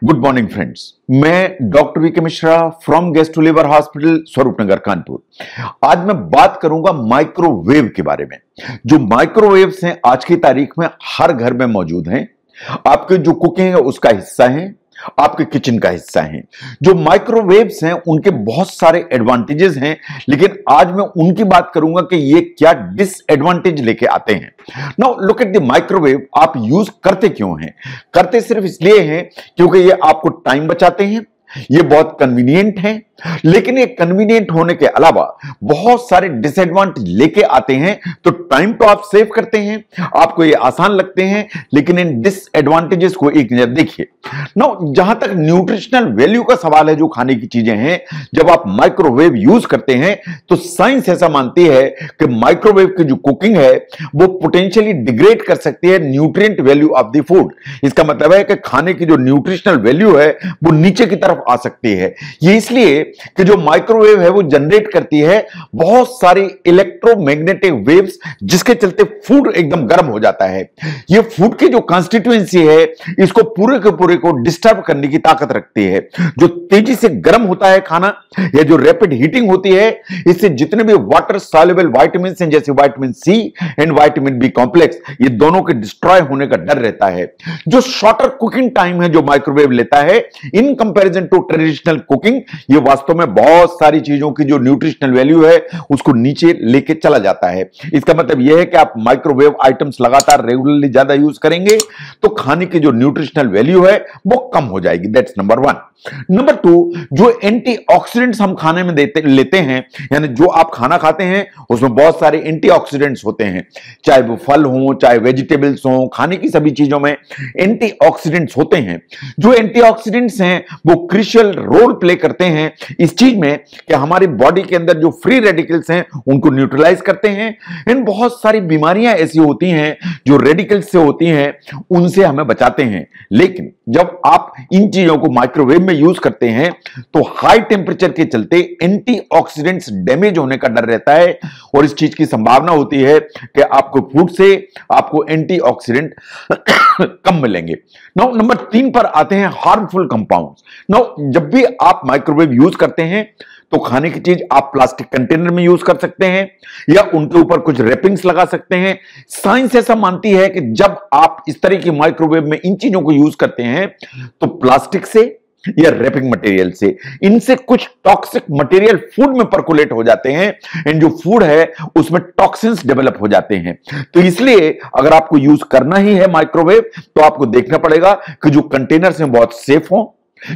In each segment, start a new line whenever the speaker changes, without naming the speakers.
Good morning friends, मैं doctor V K Mishra from gastro liver hospital Swaroopnagar Kanpur. आज मैं बात करूंगा माइक्रोवेव के बारे में। जो माइक्रोवेव्स हैं आज की तारीख में हर घर में मौजूद हैं। आपके जो कुकिंग है उसका हिस्सा है, आपके किचन का हिस्सा है। जो माइक्रोवेव्स हैं उनके बहुत सारे एडवांटेजेस हैं, लेकिन आज मैं उनकी बात करूंगा कि ये क्या डिसएडवांटेज लेके आते हैं। Now look at the microwave. आप यूज करते क्यों हैं? करते सिर्फ इसलिए हैं क्योंकि ये आपको टाइम बचाते हैं, ये बहुत कन्वीनियंट है, लेकिन ये कन्वीनियंट होने के अलावा बहुत सारे डिसएडवांटेज लेके आते हैं। तो टाइम तो आप सेव करते हैं, आपको ये आसान लगते हैं, लेकिन इन डिसएडवांटेजेस को एक नजर देखिए। नाउ जहां तक न्यूट्रिशनल वैल्यू का सवाल है, जो खाने की चीजें हैं, जब आप माइक्रोवेव यूज करते हैं तो साइंस ऐसा मानती है कि माइक्रोवेव की जो कुकिंग है वो पोटेंशियली डिग्रेड कर सकती है nutrient value of the food. इसका मतलब है कि खाने की जो न्यूट्रिशनल वैल्यू है वो नीचे की तरफ आ सकती है। ये इसलिए कि जो माइक्रोवेव है वो जनरेट करती है बहुत सारी इलेक्ट्रोमैग्नेटिक वेव्स, जिसके चलते फूड एकदम गर्म हो जाता है। ये फूड की जो कॉन्स्टिट्यूएंसी है इसको पूरे के पूरे को डिस्टर्ब करने की ताकत रखती है। जो तेजी से गर्म होता है खाना, या जो रैपिड हीटिंग होती है, इससे जितने भी वाटर सॉल्युबल विटामिन हैं जैसे vitamin C and vitamin B complex, ये दोनों के डिस्ट्रॉय होने का डर रहता है। जो शॉर्टर कुकिंग टाइम है जो माइक्रोवेव लेता है in comparison to traditional cooking, ये वास्तव में बहुत सारी चीजों की जो न्यूट्रिशनल वैल्यू है उसको नीचे लेके चला जाता है। इसका मतलब यह है कि आप माइक्रोवेव आइटम्स लगातार रेगुलरली ज्यादा यूज करेंगे तो खाने की जो न्यूट्रिशनल वैल्यू है वो कम हो जाएगी। That's number one. Number two, जो एंटीऑक्सीडेंट्स हम खाने में लेते हैं, यानी जो आप खाना खाते हैं उसमें बहुत सारे एंटीऑक्सीडेंट्स होते हैं, चाहे वो फल हो चाहे वेजिटेबल्स हो, खाने की सभी चीजों में एंटीऑक्सीडेंट्स होते हैं। जो एंटीऑक्सीडेंट्स हैं वो क्रूशियल रोल प्ले करते हैं इस चीज में कि हमारी बॉडी के अंदर जो फ्री रेडिकल्स हैं उनको न्यूट्रलाइज करते हैं। इन बहुत सारी बीमारियां ऐसी होती हैं जो रेडिकल्स से होती हैं, उनसे हमें बचाते हैं। लेकिन जब आप इन चीजों को माइक्रोवेव में यूज करते हैं तो हाई टेंपरेचर के चलते एंटीऑक्सीडेंट्स डैमेज होने का डर रहता है, और इस चीज की संभावना होती है कि आपको फूड से आपको एंटीऑक्सीडेंट कम मिलेंगे। नाउ नंबर 3 पर आते हैं हार्मफुल कंपाउंड्स। नाउ जब भी आप माइक्रोवेव यूज करते हैं तो खाने की चीज आप प्लास्टिक कंटेनर में यूज कर सकते हैं या उनके ऊपर कुछ रैपिंग्स लगा सकते हैं। साइंस ऐसा मानती है कि जब आप इस तरह की माइक्रोवेव में इन चीजों को यूज करते हैं तो प्लास्टिक से या रैपिंग मटेरियल से, इनसे कुछ टॉक्सिक मटेरियल फूड में परकुलेट हो जाते हैं, एंड जो फूड है उसमें टॉक्सिन्स डेवलप हो जाते हैं। तो इसलिए अगर आपको यूज करना ही है माइक्रोवेव तो आपको देखना पड़ेगा कि जो कंटेनर्स हैं बहुत सेफ हों,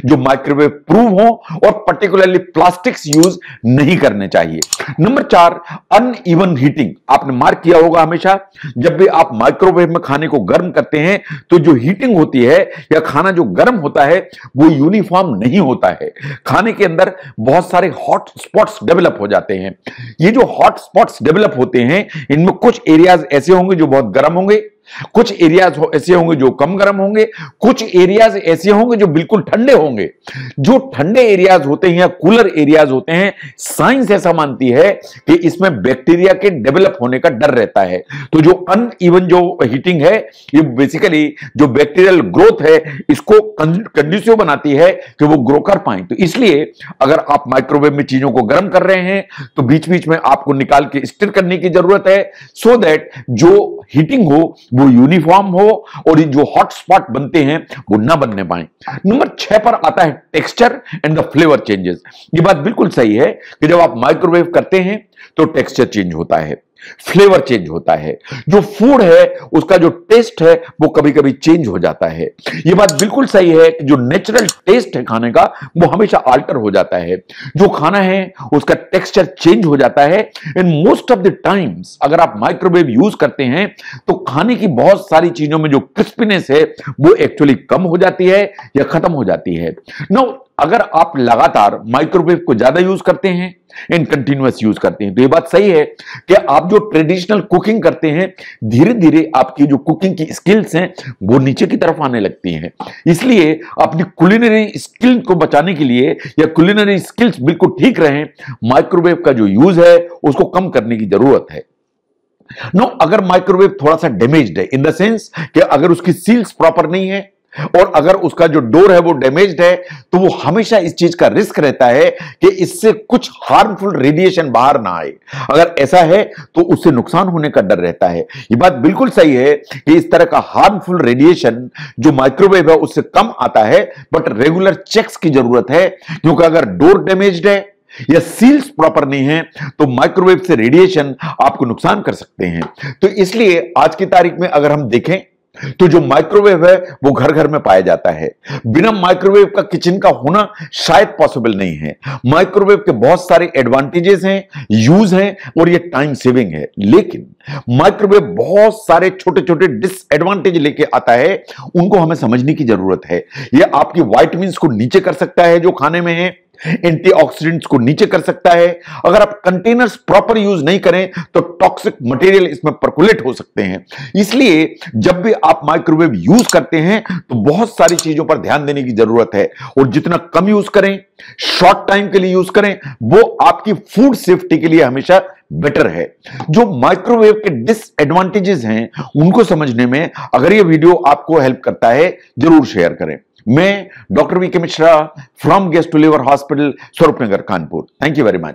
जो माइक्रोवेव प्रूव हो, और पर्टिकुलरली प्लास्टिक्स यूज नहीं करने चाहिए। Number 4, uneven heating. आपने मार्क किया होगा हमेशा जब भी आप माइक्रोवेव में खाने को गर्म करते हैं तो जो हीटिंग होती है या खाना जो गर्म होता है वो यूनिफॉर्म नहीं होता है। खाने के अंदर बहुत सारे हॉट स्पॉट्स डेवलप हो जाते हैं। ये जो हॉट स्पॉट्स डेवलप होते हैं इनमें कुछ एरियाज ऐसे होंगे जो बहुत गर्म होंगे, कुछ एरियाज ऐसे होंगे जो कम गर्म होंगे, कुछ एरियाज ऐसे होंगे जो बिल्कुल ठंडे होंगे। जो ठंडे एरियाज होते हैं या कूलर एरियाज होते हैं, साइंस ऐसा मानती है कि इसमें बैक्टीरिया के डेवलप होने का डर रहता है। तो जो अनइवन जो हीटिंग है ये बेसिकली जो बैक्टीरियल ग्रोथ है इसको कंड्यूसिव बनाती है कि वो ग्रो कर पाए। तो इसलिए अगर आप माइक्रोवेव में चीजों को गर्म कर रहे हैं तो बीच बीच में आपको निकाल के स्टिर करने की जरूरत है, सो दैट जो हीटिंग हो वो यूनिफॉर्म हो और ये जो हॉट स्पॉट बनते हैं वो ना बनने पाए। नंबर 6 पर आता है texture and the flavour changes. ये बात बिल्कुल सही है कि जब आप माइक्रोवेव करते हैं तो टेक्सचर चेंज होता है, फ्लेवर चेंज होता है, जो फूड है उसका जो टेस्ट है वो कभी कभी चेंज हो जाता है। ये बात बिल्कुल सही है कि जो नेचुरल टेस्ट है खाने का वो हमेशा अल्टर हो जाता है। जो खाना है उसका टेक्सचर चेंज हो जाता है। In most of the times अगर आप माइक्रोवेव यूज करते हैं तो खाने की बहुत सारी चीजों में जो क्रिस्पीनेस है वो एक्चुअली कम हो जाती है या खत्म हो जाती है। नो, अगर आप लगातार माइक्रोवेव को ज्यादा यूज करते हैं एंड कंटिन्यूअस यूज करते हैं तो ये बात सही है कि आप जो ट्रेडिशनल कुकिंग करते हैं धीरे धीरे आपकी जो कुकिंग की स्किल्स हैं वो नीचे की तरफ आने लगती हैं। इसलिए अपनी कुलिनरी स्किल को बचाने के लिए या कुलिनरी स्किल्स बिल्कुल ठीक रहें, माइक्रोवेव का जो यूज है उसको कम करने की जरूरत है। नो, अगर माइक्रोवेव थोड़ा सा डैमेज्ड है इन द सेंस कि अगर उसकी सील्स प्रॉपर नहीं है और अगर उसका जो डोर है वो डैमेज्ड है तो वो हमेशा इस चीज का रिस्क रहता है कि इससे कुछ हार्मफुल रेडिएशन बाहर ना आए। अगर ऐसा है तो उससे नुकसान होने का डर रहता है। ये बात बिल्कुल सही है कि इस तरह का हार्मफुल रेडिएशन जो माइक्रोवेव है उससे कम आता है, बट रेगुलर चेक्स की जरूरत है, क्योंकि अगर डोर डैमेज्ड है या सील्स प्रॉपर नहीं है तो माइक्रोवेव से रेडिएशन आपको नुकसान कर सकते हैं। तो इसलिए आज की तारीख में अगर हम देखें तो जो माइक्रोवेव है वो घर घर में पाया जाता है। बिना माइक्रोवेव का किचन का होना शायद पॉसिबल नहीं है। माइक्रोवेव के बहुत सारे एडवांटेजेस हैं, यूज हैं और ये टाइम सेविंग है, लेकिन माइक्रोवेव बहुत सारे छोटे छोटे डिसएडवांटेज लेके आता है, उनको हमें समझने की जरूरत है। ये आपकी विटामिन्स को नीचे कर सकता है जो खाने में है, एंटीऑक्सीडेंट्स को नीचे कर सकता है। अगर आप कंटेनर्स प्रॉपर यूज नहीं करें तो टॉक्सिक मटेरियल इसमें पर्कुलेट हो सकते हैं। इसलिए जब भी आप माइक्रोवेव यूज करते हैं तो बहुत सारी चीजों पर ध्यान देने की जरूरत है, और जितना कम यूज करें, शॉर्ट टाइम के लिए यूज करें, वो आपकी फूड सेफ्टी के लिए हमेशा बेटर है। जो माइक्रोवेव के डिसएडवांटेजेस हैं उनको समझने में अगर ये वीडियो आपको हेल्प करता है, जरूर शेयर करें। मैं doctor VK Mishra from gastro liver hospital, Swaroopnagar, Kanpur. Thank you very much.